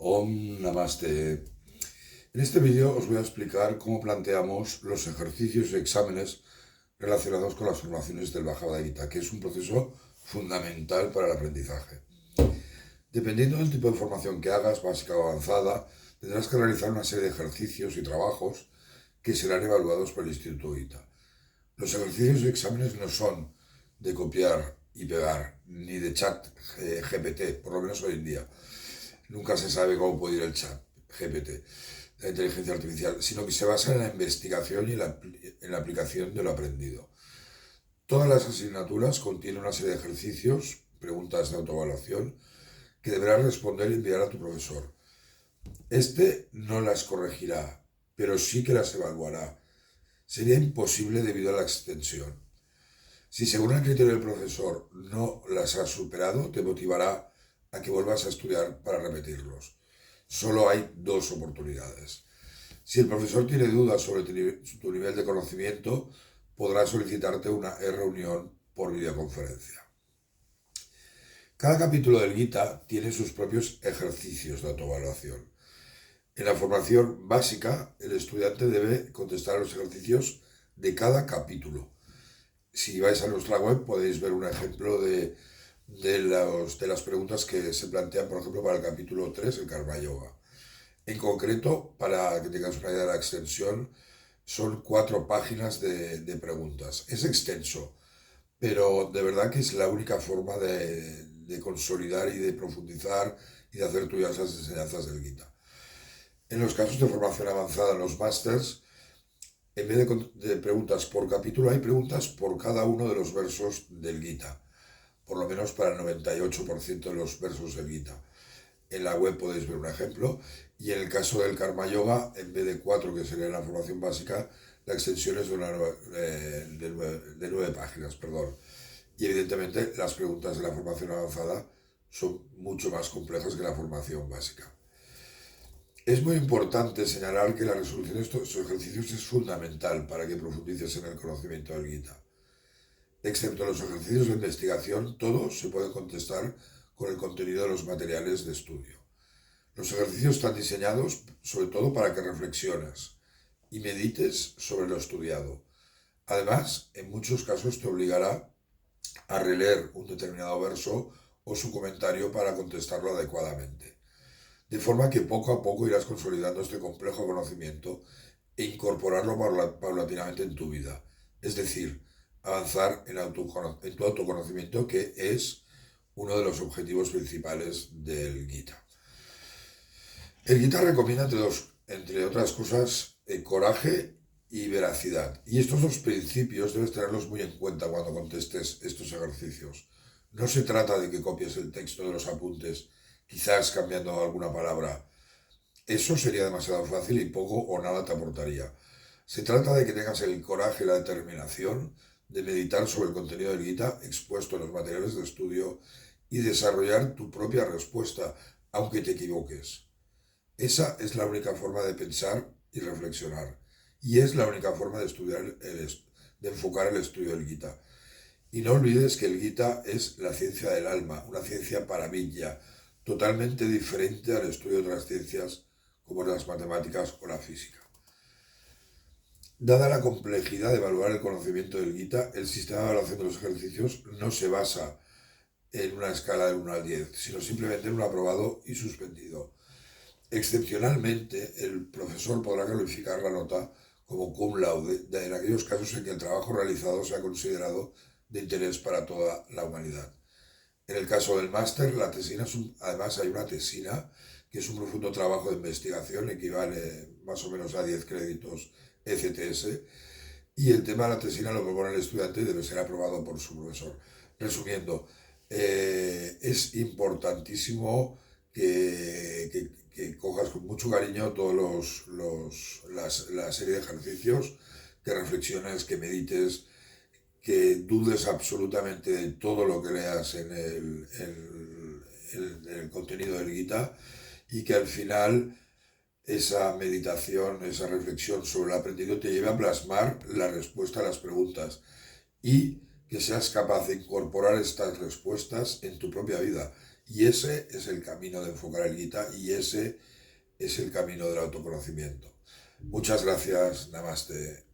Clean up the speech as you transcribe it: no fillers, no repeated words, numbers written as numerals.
Om Namaste. En este vídeo os voy a explicar cómo planteamos los ejercicios y exámenes relacionados con las formaciones del Bhagavad Gita, que es un proceso fundamental para el aprendizaje. Dependiendo del tipo de formación que hagas, básica o avanzada, tendrás que realizar una serie de ejercicios y trabajos que serán evaluados por el Instituto Gita. Los ejercicios y exámenes no son de copiar y pegar, ni de chat GPT, por lo menos hoy en día. Nunca se sabe cómo puede ir el chat GPT, la inteligencia artificial, sino que se basa en la investigación y en la aplicación de lo aprendido. Todas las asignaturas contienen una serie de ejercicios, preguntas de autoevaluación, que deberás responder y enviar a tu profesor. Este no las corregirá, pero sí que las evaluará. Sería imposible debido a la extensión. Si según el criterio del profesor no las has superado, te motivará a que vuelvas a estudiar para repetirlos. Solo hay dos oportunidades. Si el profesor tiene dudas sobre tu nivel de conocimiento, podrá solicitarte una reunión por videoconferencia. Cada capítulo del Gita tiene sus propios ejercicios de autoevaluación. En la formación básica, el estudiante debe contestar a los ejercicios de cada capítulo. Si vais a nuestra web podéis ver un ejemplo de las preguntas que se plantean, por ejemplo, para el capítulo 3, el Karma Yoga. En concreto, para que tengáis una idea de la extensión, son 4 páginas de preguntas. Es extenso, pero de verdad que es la única forma de consolidar y de profundizar y de hacer tuyas las enseñanzas del Gita. En los casos de formación avanzada, en los másters, en vez de preguntas por capítulo, hay preguntas por cada uno de los versos del Gita, por lo menos para el 98% de los versos del Gita. En la web podéis ver un ejemplo, y en el caso del Karma Yoga, en vez de 4, que sería la formación básica, la extensión es de 9 páginas, perdón. Y evidentemente las preguntas de la formación avanzada son mucho más complejas que la formación básica. Es muy importante señalar que la resolución de estos ejercicios es fundamental para que profundices en el conocimiento del Gita. Excepto los ejercicios de investigación, todos se pueden contestar con el contenido de los materiales de estudio. Los ejercicios están diseñados sobre todo para que reflexiones y medites sobre lo estudiado. Además, en muchos casos te obligará a releer un determinado verso o su comentario para contestarlo adecuadamente. De forma que poco a poco irás consolidando este complejo conocimiento e incorporarlo paulatinamente en tu vida. Es decir, avanzar en tu autoconocimiento, que es uno de los objetivos principales del Gita. El Gita recomienda, entre otras cosas, coraje y veracidad. Y estos dos principios debes tenerlos muy en cuenta cuando contestes estos ejercicios. No se trata de que copies el texto de los apuntes, quizás cambiando alguna palabra. Eso sería demasiado fácil y poco o nada te aportaría. Se trata de que tengas el coraje y la determinación de meditar sobre el contenido del Gita expuesto en los materiales de estudio y desarrollar tu propia respuesta, aunque te equivoques. Esa es la única forma de pensar y reflexionar. Y es la única forma de de enfocar el estudio del Gita. Y no olvides que el Gita es la ciencia del alma, una ciencia paramilla, totalmente diferente al estudio de otras ciencias como las matemáticas o la física. Dada la complejidad de evaluar el conocimiento del Gita, el sistema de evaluación de los ejercicios no se basa en una escala del 1 al 10, sino simplemente en un aprobado y suspendido. Excepcionalmente, el profesor podrá calificar la nota como cum laude en aquellos casos en que el trabajo realizado sea considerado de interés para toda la humanidad. En el caso del máster, la tesina además hay una tesina, que es un profundo trabajo de investigación, equivale más o menos a 10 créditos ECTS, y el tema de la tesina lo propone el estudiante y debe ser aprobado por su profesor. Resumiendo, es importantísimo que cojas con mucho cariño todos la serie de ejercicios, que reflexiones, que medites, que dudes absolutamente de todo lo que leas en el contenido del Gita, y que al final esa meditación, esa reflexión sobre el aprendido te lleve a plasmar la respuesta a las preguntas y que seas capaz de incorporar estas respuestas en tu propia vida Y ese es el camino de enfocar el Gita y ese es el camino del autoconocimiento. Muchas gracias, Namaste.